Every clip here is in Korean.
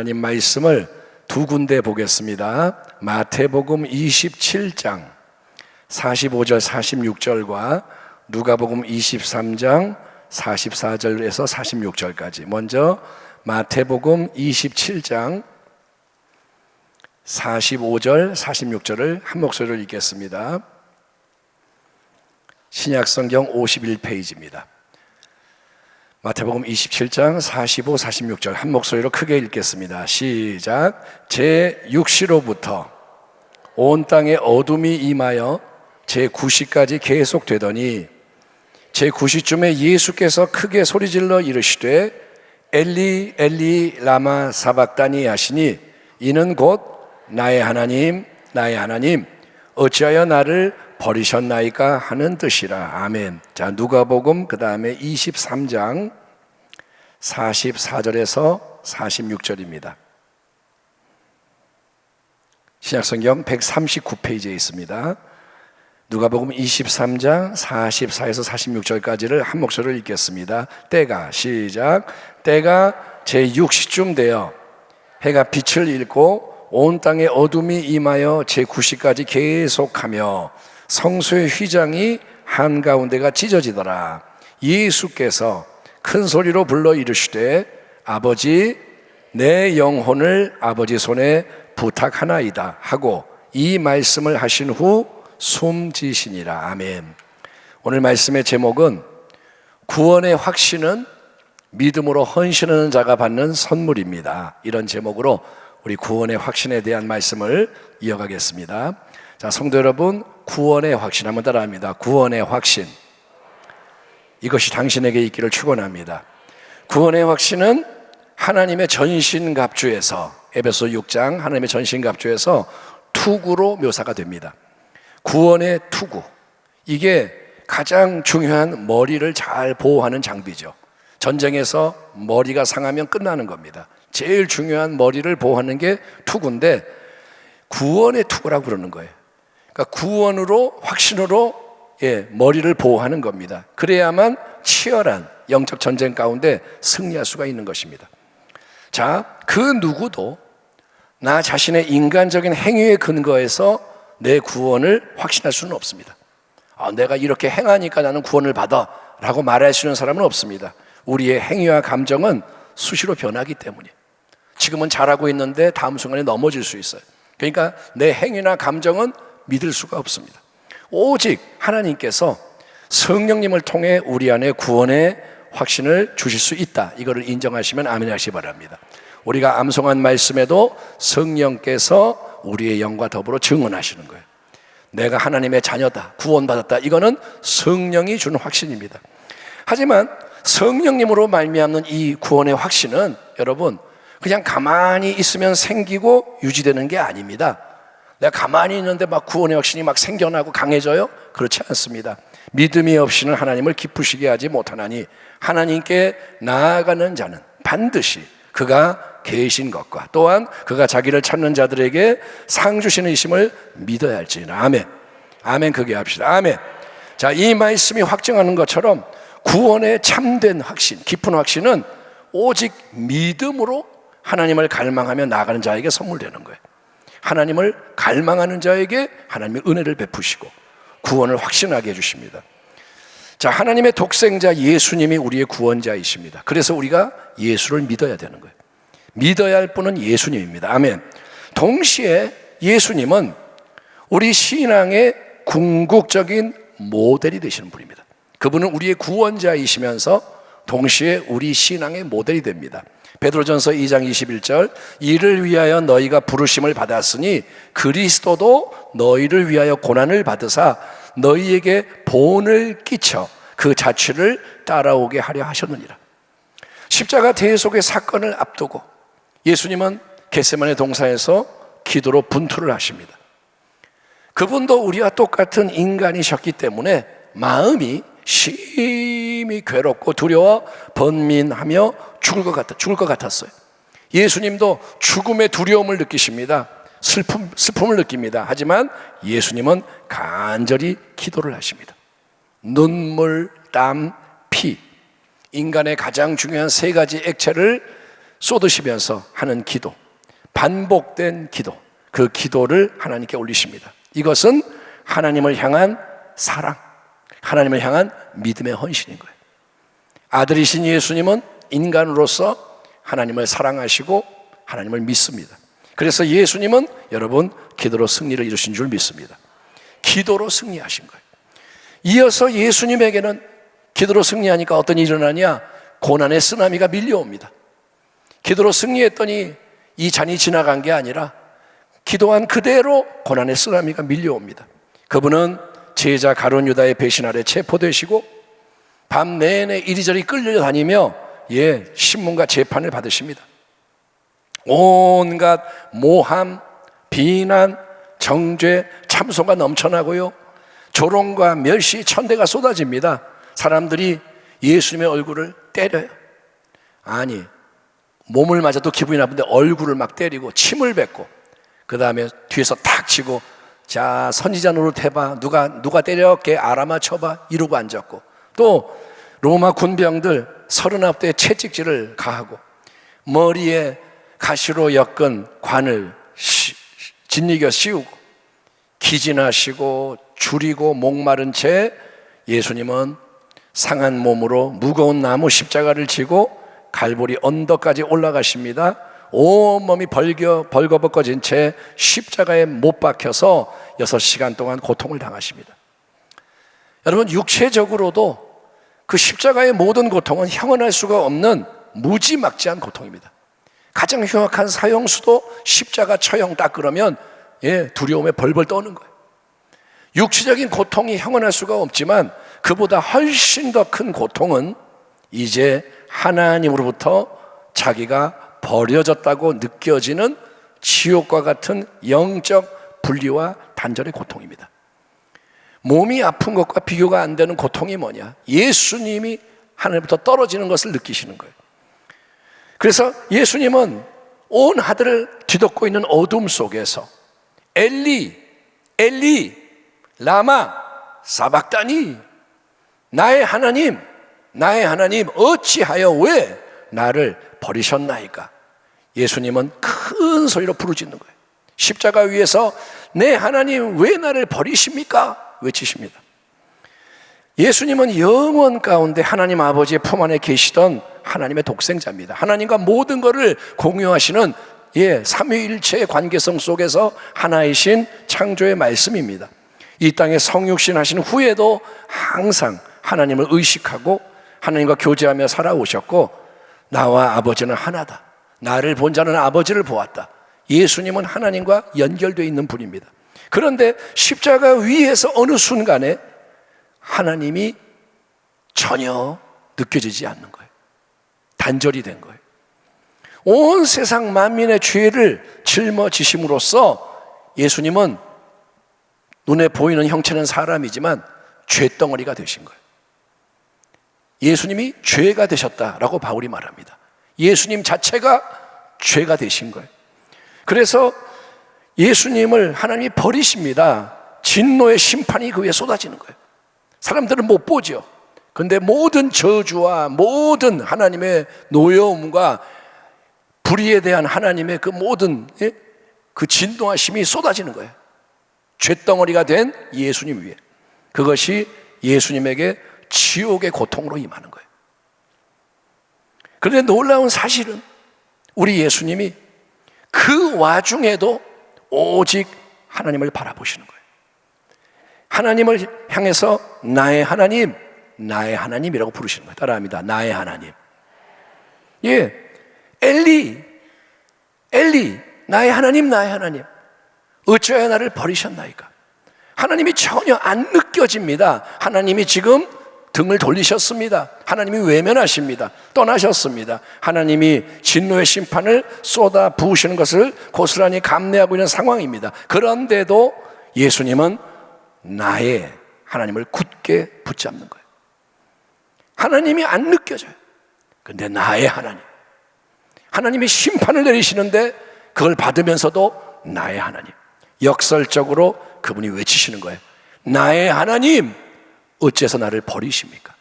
하나님 말씀을 두 군데 보겠습니다. 마태복음 27장 45절 46절과 누가복음 23장 44절에서 46절까지. 먼저 마태복음 27장 45절 46절을 한 목소리로 읽겠습니다. 신약성경 51페이지입니다. 마태복음 27장 45, 46절 한 목소리로 크게 읽겠습니다. 시작. 제6시로부터 온 땅에 어둠이 임하여 제9시까지 계속되더니 제9시쯤에 예수께서 크게 소리질러 이르시되 엘리 엘리 라마 사박다니 하시니 이는 곧 나의 하나님 나의 하나님 어찌하여 나를 버리셨나이까 하는 뜻이라. 아멘. 자, 누가복음 그 다음에 23장 44절에서 46절입니다. 신약성경 139페이지에 있습니다. 누가복음 23장 44에서 46절까지를 한 목소리로 읽겠습니다. 때가 시작. 때가 제6시쯤 되어 해가 빛을 잃고 온 땅에 어둠이 임하여 제9시까지 계속하며 성소의 휘장이 한가운데가 찢어지더라. 예수께서 큰 소리로 불러 이르시되 아버지 내 영혼을 아버지 손에 부탁하나이다 하고 이 말씀을 하신 후 숨지시니라. 아멘. 오늘 말씀의 제목은 구원의 확신은 믿음으로 헌신하는 자가 받는 선물입니다. 이런 제목으로 우리 구원의 확신에 대한 말씀을 이어가겠습니다. 자, 성도 여러분, 구원의 확신 한번 따라합니다. 구원의 확신. 이것이 당신에게 있기를 축원합니다. 구원의 확신은 하나님의 전신갑주에서, 에베소 6장 하나님의 전신갑주에서 투구로 묘사가 됩니다. 구원의 투구, 이게 가장 중요한 머리를 잘 보호하는 장비죠. 전쟁에서 머리가 상하면 끝나는 겁니다. 제일 중요한 머리를 보호하는 게 투구인데 구원의 투구라고 그러는 거예요. 그러니까 구원으로, 확신으로 머리를 보호하는 겁니다. 그래야만 치열한 영적 전쟁 가운데 승리할 수가 있는 것입니다. 자, 그 누구도 나 자신의 인간적인 행위에 근거해서 내 구원을 확신할 수는 없습니다. 내가 이렇게 행하니까 나는 구원을 받아 라고 말할 수 있는 사람은 없습니다. 우리의 행위와 감정은 수시로 변하기 때문에 지금은 잘하고 있는데 다음 순간에 넘어질 수 있어요. 그러니까 내 행위나 감정은 믿을 수가 없습니다. 오직 하나님께서 성령님을 통해 우리 안에 구원의 확신을 주실 수 있다. 이거를 인정하시면 아멘 하시기 바랍니다. 우리가 암송한 말씀에도 성령께서 우리의 영과 더불어 증언하시는 거예요. 내가 하나님의 자녀다, 구원받았다. 이거는 성령이 주는 확신입니다. 하지만 성령님으로 말미암는 이 구원의 확신은 여러분 그냥 가만히 있으면 생기고 유지되는 게 아닙니다. 내가 가만히 있는데 막 구원의 확신이 막 생겨나고 강해져요? 그렇지 않습니다. 믿음이 없이는 하나님을 기쁘시게 하지 못하나니 하나님께 나아가는 자는 반드시 그가 계신 것과 또한 그가 자기를 찾는 자들에게 상 주시는 이심을 믿어야 할지니라. 아멘. 아멘. 그게 합시다. 아멘. 자, 이 말씀이 확증하는 것처럼 구원의 참된 확신, 깊은 확신은 오직 믿음으로 하나님을 갈망하며 나아가는 자에게 선물되는 거예요. 하나님을 갈망하는 자에게 하나님의 은혜를 베푸시고 구원을 확신하게 해주십니다. 자, 하나님의 독생자 예수님이 우리의 구원자이십니다. 그래서 우리가 예수를 믿어야 되는 거예요. 믿어야 할 분은 예수님입니다. 아멘. 동시에 예수님은 우리 신앙의 궁극적인 모델이 되시는 분입니다. 그분은 우리의 구원자이시면서 동시에 우리 신앙의 모델이 됩니다. 베드로전서 2장 21절 이를 위하여 너희가 부르심을 받았으니 그리스도도 너희를 위하여 고난을 받으사 너희에게 본을 끼쳐 그 자취를 따라오게 하려 하셨느니라. 십자가 대속의 사건을 앞두고 예수님은 겟세마네 동산에서 기도로 분투를 하십니다. 그분도 우리와 똑같은 인간이셨기 때문에 마음이 심히 괴롭고 두려워 번민하며 죽을 것 같았어요. 예수님도 죽음의 두려움을 느끼십니다. 슬픔을 느낍니다. 하지만 예수님은 간절히 기도를 하십니다. 눈물, 땀, 피, 인간의 가장 중요한 세 가지 액체를 쏟으시면서 하는 기도, 반복된 기도, 그 기도를 하나님께 올리십니다. 이것은 하나님을 향한 사랑, 하나님을 향한 믿음의 헌신인 거예요. 아들이신 예수님은 인간으로서 하나님을 사랑하시고 하나님을 믿습니다. 그래서 예수님은 여러분 기도로 승리를 이루신 줄 믿습니다. 기도로 승리하신 거예요. 이어서 예수님에게는 기도로 승리하니까 어떤 일이 일어나냐? 고난의 쓰나미가 밀려옵니다. 기도로 승리했더니 이 잔이 지나간 게 아니라 기도한 그대로 고난의 쓰나미가 밀려옵니다. 그분은 제자 가룟 유다의 배신 아래 체포되시고 밤 내내 이리저리 끌려다니며 신문과 재판을 받으십니다. 온갖 모함, 비난, 정죄, 참소가 넘쳐나고요, 조롱과 멸시, 천대가 쏟아집니다. 사람들이 예수님의 얼굴을 때려요. 아니, 몸을 맞아도 기분이 나쁜데 얼굴을 막 때리고 침을 뱉고, 그 다음에 뒤에서 탁 치고, 자, 선지자 노릇해봐, 누가 때렸게 알아맞혀봐, 이러고 앉았고, 또 로마 군병들 39대의 채찍질을 가하고 머리에 가시로 엮은 관을 짓이겨 씌우고 기진하시고 줄이고 목마른 채 예수님은 상한 몸으로 무거운 나무 십자가를 지고 갈보리 언덕까지 올라가십니다. 온몸이 벌거벗겨진 채 십자가에 못 박혀서 6시간 동안 고통을 당하십니다. 여러분, 육체적으로도 그 십자가의 모든 고통은 형언할 수가 없는 무지막지한 고통입니다. 가장 흉악한 사형수도 십자가 처형 딱 그러면 두려움에 벌벌 떠는 거예요. 육체적인 고통이 형언할 수가 없지만 그보다 훨씬 더 큰 고통은 이제 하나님으로부터 자기가 버려졌다고 느껴지는 지옥과 같은 영적 분리와 단절의 고통입니다. 몸이 아픈 것과 비교가 안 되는 고통이 뭐냐? 예수님이 하늘부터 떨어지는 것을 느끼시는 거예요. 그래서 예수님은 온 하늘을 뒤덮고 있는 어둠 속에서 엘리, 엘리, 라마, 사박다니, 나의 하나님, 나의 하나님, 어찌하여 왜 나를 버리셨나이까? 예수님은 큰 소리로 부르짖는 거예요. 십자가 위에서 내 하나님 왜 나를 버리십니까? 외치십니다. 예수님은 영원 가운데 하나님 아버지의 품 안에 계시던 하나님의 독생자입니다. 하나님과 모든 것을 공유하시는 삼위일체의 관계성 속에서 하나이신 창조의 말씀입니다. 이 땅에 성육신 하신 후에도 항상 하나님을 의식하고 하나님과 교제하며 살아오셨고, 나와 아버지는 하나다, 나를 본 자는 아버지를 보았다. 예수님은 하나님과 연결되어 있는 분입니다. 그런데 십자가 위에서 어느 순간에 하나님이 전혀 느껴지지 않는 거예요. 단절이 된 거예요. 온 세상 만민의 죄를 짊어지심으로써 예수님은 눈에 보이는 형체는 사람이지만 죄덩어리가 되신 거예요. 예수님이 죄가 되셨다라고 바울이 말합니다. 예수님 자체가 죄가 되신 거예요. 그래서 예수님을 하나님이 버리십니다. 진노의 심판이 그 위에 쏟아지는 거예요. 사람들은 못 보죠. 그런데 모든 저주와 모든 하나님의 노여움과 불의에 대한 하나님의 그 모든 그 진노하심이 쏟아지는 거예요. 죄덩어리가 된 예수님 위에. 그것이 예수님에게 지옥의 고통으로 임하는 거예요. 그런데 놀라운 사실은 우리 예수님이 그 와중에도 오직 하나님을 바라보시는 거예요. 하나님을 향해서 나의 하나님, 나의 하나님이라고 부르시는 거예요. 따라합니다. 나의 하나님. 엘리, 엘리, 나의 하나님, 나의 하나님, 어찌하여 나를 버리셨나이까? 하나님이 전혀 안 느껴집니다. 하나님이 지금 등을 돌리셨습니다. 하나님이 외면하십니다. 떠나셨습니다. 하나님이 진노의 심판을 쏟아 부으시는 것을 고스란히 감내하고 있는 상황입니다. 그런데도 예수님은 나의 하나님을 굳게 붙잡는 거예요. 하나님이 안 느껴져요. 근데 나의 하나님, 하나님이 심판을 내리시는데 그걸 받으면서도 나의 하나님, 역설적으로 그분이 외치시는 거예요. 나의 하나님, 어째서 나를 버리십니까?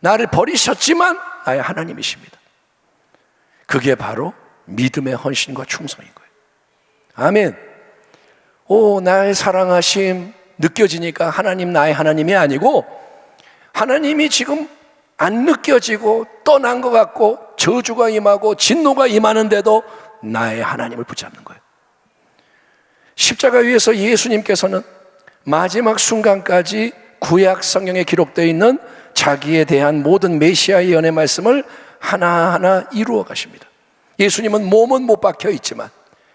나를 버리셨지만 나의 하나님이십니다. 그게 바로 믿음의 헌신과 충성인 거예요. 아멘. 오, 나의 사랑하심 느껴지니까 하나님 나의 하나님이 아니고 하나님이 지금 안 느껴지고 떠난 것 같고 저주가 임하고 진노가 임하는데도 나의 하나님을 붙잡는 거예요. 십자가 위에서 예수님께서는 마지막 순간까지 구약 성경에 기록되어 있는 자기에 대한 모든 메시아의 예언의 말씀을 하나하나 이루어 가십니다. 예수님은 몸은 못 박혀 있지만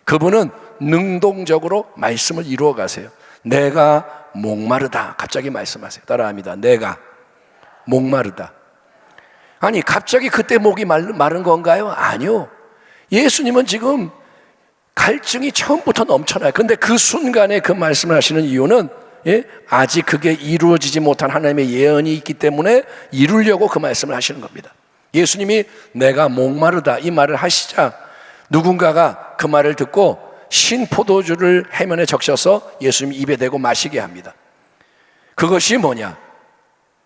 그분은 능동적으로 말씀을 이루어 가세요. 내가 목마르다 갑자기 말씀하세요. 따라합니다. 내가 목마르다. 아니 갑자기 그때 목이 마른 건가요? 아니요. 예수님은 지금 갈증이 처음부터 넘쳐나요. 근데 그 순간에 그 말씀을 하시는 이유는 아직 그게 이루어지지 못한 하나님의 예언이 있기 때문에 이루려고 그 말씀을 하시는 겁니다. 예수님이 내가 목마르다 이 말을 하시자 누군가가 그 말을 듣고 신포도주를 해면에 적셔서 예수님 입에 대고 마시게 합니다. 그것이 뭐냐?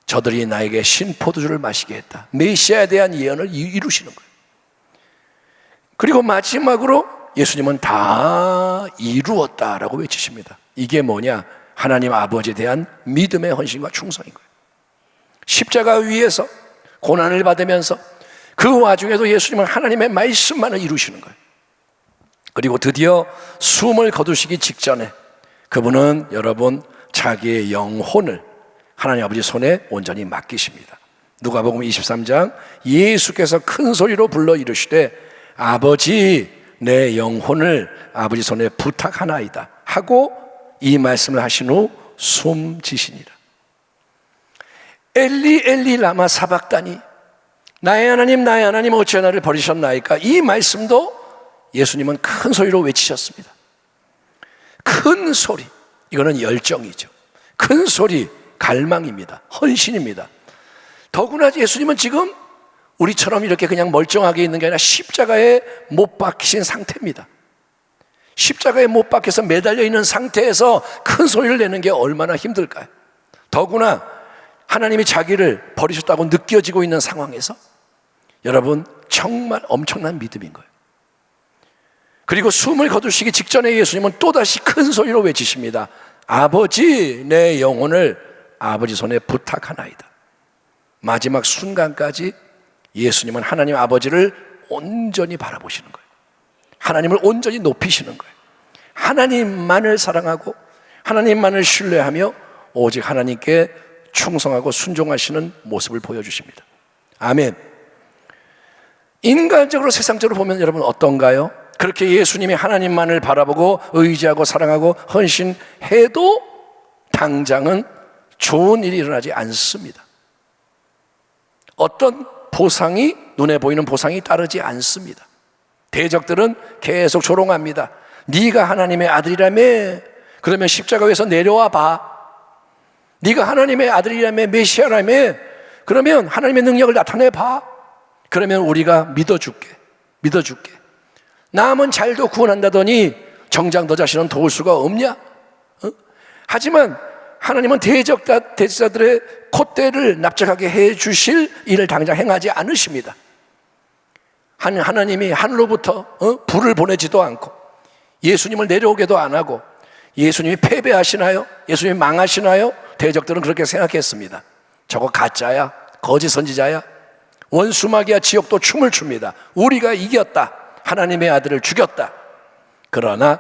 저들이 나에게 신포도주를 마시게 했다. 메시아에 대한 예언을 이루시는 거예요. 그리고 마지막으로 예수님은 다 이루었다라고 외치십니다. 이게 뭐냐? 하나님 아버지에 대한 믿음의 헌신과 충성인 거예요. 십자가 위에서 고난을 받으면서 그 와중에도 예수님은 하나님의 말씀만을 이루시는 거예요. 그리고 드디어 숨을 거두시기 직전에 그분은 여러분 자기의 영혼을 하나님 아버지 손에 온전히 맡기십니다. 누가복음 23장 예수께서 큰 소리로 불러 이르시되 아버지 내 영혼을 아버지 손에 부탁하나이다 하고 이 말씀을 하신 후 숨지시니라. 엘리 엘리 라마 사박다니 나의 하나님 어찌 나를 버리셨나이까. 이 말씀도 예수님은 큰 소리로 외치셨습니다. 큰 소리, 이거는 열정이죠. 큰 소리, 갈망입니다. 헌신입니다. 더구나 예수님은 지금 우리처럼 이렇게 그냥 멀쩡하게 있는 게 아니라 십자가에 못 박히신 상태입니다. 십자가에 못 박혀서 매달려 있는 상태에서 큰 소리를 내는 게 얼마나 힘들까요? 더구나 하나님이 자기를 버리셨다고 느껴지고 있는 상황에서 여러분 정말 엄청난 믿음인 거예요. 그리고 숨을 거두시기 직전에 예수님은 또다시 큰 소리로 외치십니다. 아버지 내 영혼을 아버지 손에 부탁하나이다. 마지막 순간까지 예수님은 하나님 아버지를 온전히 바라보시는 거예요. 하나님을 온전히 높이시는 거예요. 하나님만을 사랑하고 하나님만을 신뢰하며 오직 하나님께 충성하고 순종하시는 모습을 보여주십니다. 아멘. 인간적으로 세상적으로 보면 여러분 어떤가요? 그렇게 예수님이 하나님만을 바라보고 의지하고 사랑하고 헌신해도 당장은 좋은 일이 일어나지 않습니다. 어떤 보상이 눈에 보이는 보상이 따르지 않습니다. 대적들은 계속 조롱합니다. 네가 하나님의 아들이라며 그러면 십자가 위에서 내려와 봐. 네가 하나님의 아들이라며 메시아라며 그러면 하나님의 능력을 나타내 봐. 그러면 우리가 믿어줄게. 남은 잘도 구원한다더니 정작 너 자신은 도울 수가 없냐? 하지만 하나님은 대적자들의 콧대를 납작하게 해주실 일을 당장 행하지 않으십니다. 하나님이 하늘로부터 불을 보내지도 않고 예수님을 내려오게도 안 하고 예수님이 패배하시나요? 예수님이 망하시나요? 대적들은 그렇게 생각했습니다. 저거 가짜야, 거짓 선지자야, 원수마귀야, 지옥도 춤을 춥니다. 우리가 이겼다, 하나님의 아들을 죽였다. 그러나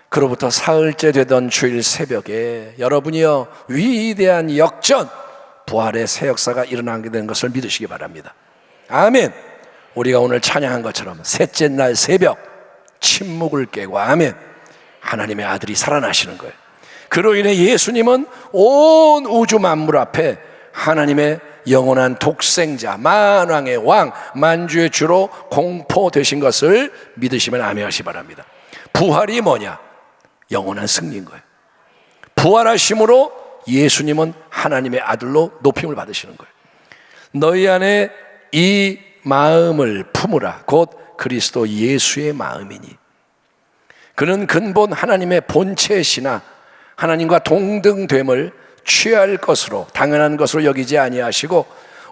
그로부터 사흘째 되던 주일 새벽에 여러분이요 위대한 역전, 부활의 새 역사가 일어나게 된 것을 믿으시기 바랍니다. 아멘. 우리가 오늘 찬양한 것처럼 셋째 날 새벽 침묵을 깨고 아멘, 하나님의 아들이 살아나시는 거예요. 그로 인해 예수님은 온 우주 만물 앞에 하나님의 영원한 독생자, 만왕의 왕, 만주의 주로 공포되신 것을 믿으시면 아멘 하시기 바랍니다. 부활이 뭐냐? 영원한 승리인 거예요. 부활하심으로 예수님은 하나님의 아들로 높임을 받으시는 거예요. 너희 안에 이 마음을 품으라. 곧 그리스도 예수의 마음이니 그는 근본 하나님의 본체시나 하나님과 동등됨을 취할 것으로 당연한 것으로 여기지 아니하시고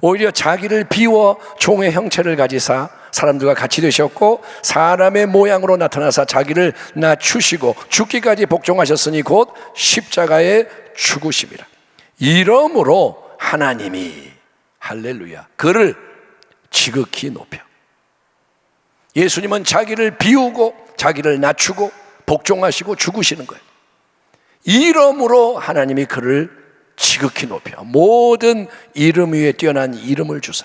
오히려 자기를 비워 종의 형체를 가지사 사람들과 같이 되셨고 사람의 모양으로 나타나사 자기를 낮추시고 죽기까지 복종하셨으니 곧 십자가에 죽으심이라. 이러므로 하나님이 할렐루야 그를 지극히 높여. 예수님은 자기를 비우고 자기를 낮추고 복종하시고 죽으시는 거예요. 이러므로 하나님이 그를 지극히 높여 모든 이름 위에 뛰어난 이름을 주사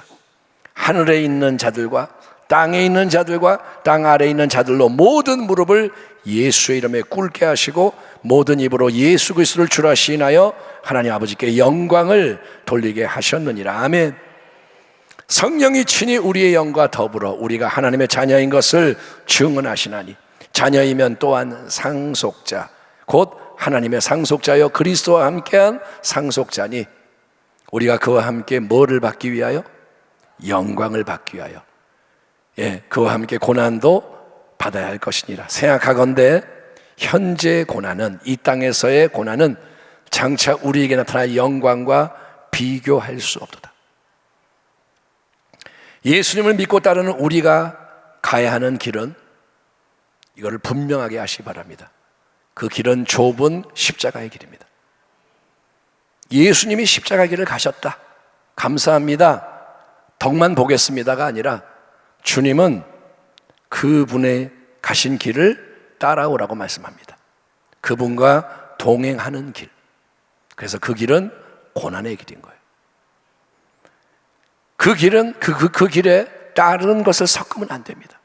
하늘에 있는 자들과 땅에 있는 자들과 땅 아래에 있는 자들로 모든 무릎을 예수의 이름에 꿇게 하시고 모든 입으로 예수 그리스도를 주라 시인하여 하나님 아버지께 영광을 돌리게 하셨느니라. 아멘. 성령이 친히 우리의 영과 더불어 우리가 하나님의 자녀인 것을 증언하시나니 자녀이면 또한 상속자 곧 하나님의 상속자여 그리스도와 함께한 상속자니 우리가 그와 함께 뭐를 받기 위하여? 영광을 받기 위하여. 그와 함께 고난도 받아야 할 것이니라. 생각하건대 현재의 고난은 이 땅에서의 고난은 장차 우리에게 나타날 영광과 비교할 수 없도다. 예수님을 믿고 따르는 우리가 가야 하는 길은 이거를 분명하게 하시기 바랍니다. 그 길은 좁은 십자가의 길입니다. 예수님이 십자가 길을 가셨다. 감사합니다. 덕만 보겠습니다가 아니라 주님은 그분의 가신 길을 따라오라고 말씀합니다. 그분과 동행하는 길. 그래서 그 길은 고난의 길인 거예요. 그 길은 그 길에 다른 것을 섞으면 안 됩니다.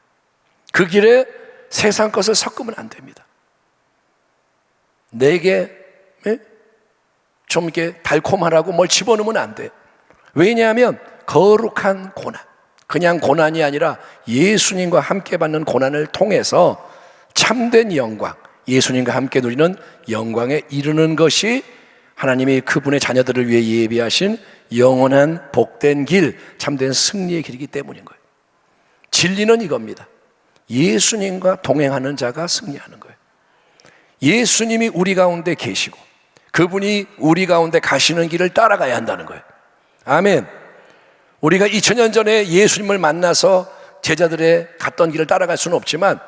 그 길에 세상 것을 섞으면 안 됩니다. 내게 좀 이렇게 달콤하라고 뭘 집어넣으면 안 돼. 왜냐하면 거룩한 고난, 그냥 고난이 아니라 예수님과 함께 받는 고난을 통해서 참된 영광, 예수님과 함께 누리는 영광에 이르는 것이 하나님이 그분의 자녀들을 위해 예비하신 영원한 복된 길, 참된 승리의 길이기 때문인 거예요. 진리는 이겁니다. 예수님과 동행하는 자가 승리하는 거예요. 예수님이 우리 가운데 계시고 그분이 우리 가운데 가시는 길을 따라가야 한다는 거예요. 아멘. 우리가 2000년 전에 예수님을 만나서 제자들의 갔던 길을 따라갈 수는 없지만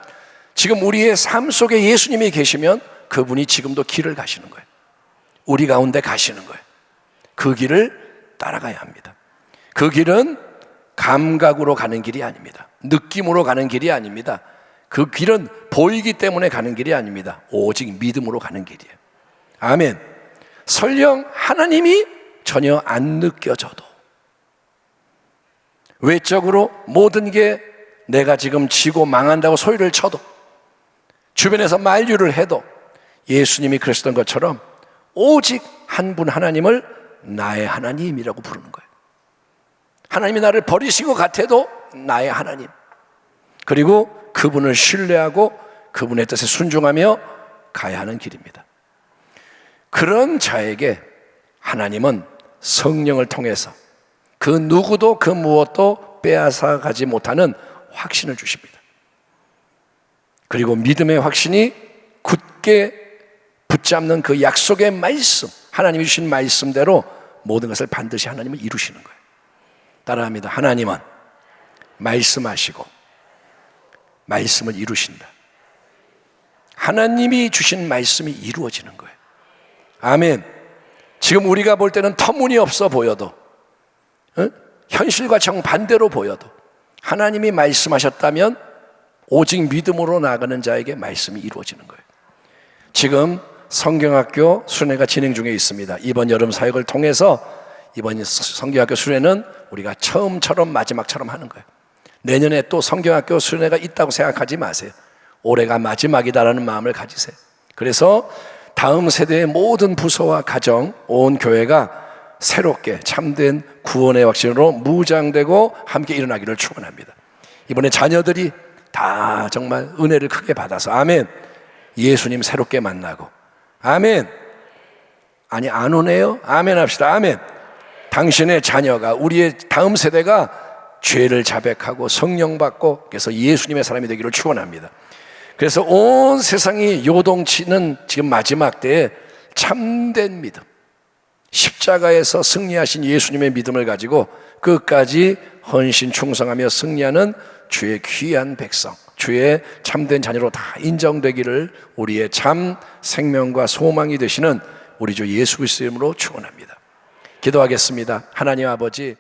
지금 우리의 삶 속에 예수님이 계시면 그분이 지금도 길을 가시는 거예요. 우리 가운데 가시는 거예요. 그 길을 따라가야 합니다. 그 길은 감각으로 가는 길이 아닙니다. 느낌으로 가는 길이 아닙니다. 그 길은 보이기 때문에 가는 길이 아닙니다. 오직 믿음으로 가는 길이에요. 아멘. 설령 하나님이 전혀 안 느껴져도 외적으로 모든 게 내가 지금 지고 망한다고 소리를 쳐도 주변에서 만류를 해도 예수님이 그러셨던 것처럼 오직 한 분 하나님을 나의 하나님이라고 부르는 거예요. 하나님이 나를 버리신 것 같아도 나의 하나님, 그리고 그분을 신뢰하고 그분의 뜻에 순종하며 가야 하는 길입니다. 그런 자에게 하나님은 성령을 통해서 그 누구도 그 무엇도 빼앗아 가지 못하는 확신을 주십니다. 그리고 믿음의 확신이 굳게 붙잡는 그 약속의 말씀, 하나님이 주신 말씀대로 모든 것을 반드시 하나님은 이루시는 거예요. 따라합니다. 하나님은 말씀하시고 말씀을 이루신다. 하나님이 주신 말씀이 이루어지는 거예요. 아멘. 지금 우리가 볼 때는 터무니없어 보여도, 현실과 정반대로 보여도 하나님이 말씀하셨다면 오직 믿음으로 나아가는 자에게 말씀이 이루어지는 거예요. 지금 성경학교 수련회가 진행 중에 있습니다. 이번 여름 사역을 통해서 이번 성경학교 수련회는 우리가 처음처럼 마지막처럼 하는 거예요. 내년에 또 성경학교 수련회가 있다고 생각하지 마세요. 올해가 마지막이다라는 마음을 가지세요. 그래서 다음 세대의 모든 부서와 가정, 온 교회가 새롭게 참된 구원의 확신으로 무장되고 함께 일어나기를 축원합니다. 이번에 자녀들이 다 정말 은혜를 크게 받아서 아멘, 예수님 새롭게 만나고 아멘. 아니 안 오네요? 아멘 합시다. 아멘. 당신의 자녀가, 우리의 다음 세대가 죄를 자백하고 성령 받고 그래서 예수님의 사람이 되기를 축원합니다. 그래서 온 세상이 요동치는 지금 마지막 때에 참된 믿음, 십자가에서 승리하신 예수님의 믿음을 가지고 끝까지 헌신 충성하며 승리하는 주의 귀한 백성, 주의 참된 자녀로 다 인정되기를 우리의 참 생명과 소망이 되시는 우리 주 예수 그리스도의 이름으로 축원합니다. 기도하겠습니다. 하나님 아버지,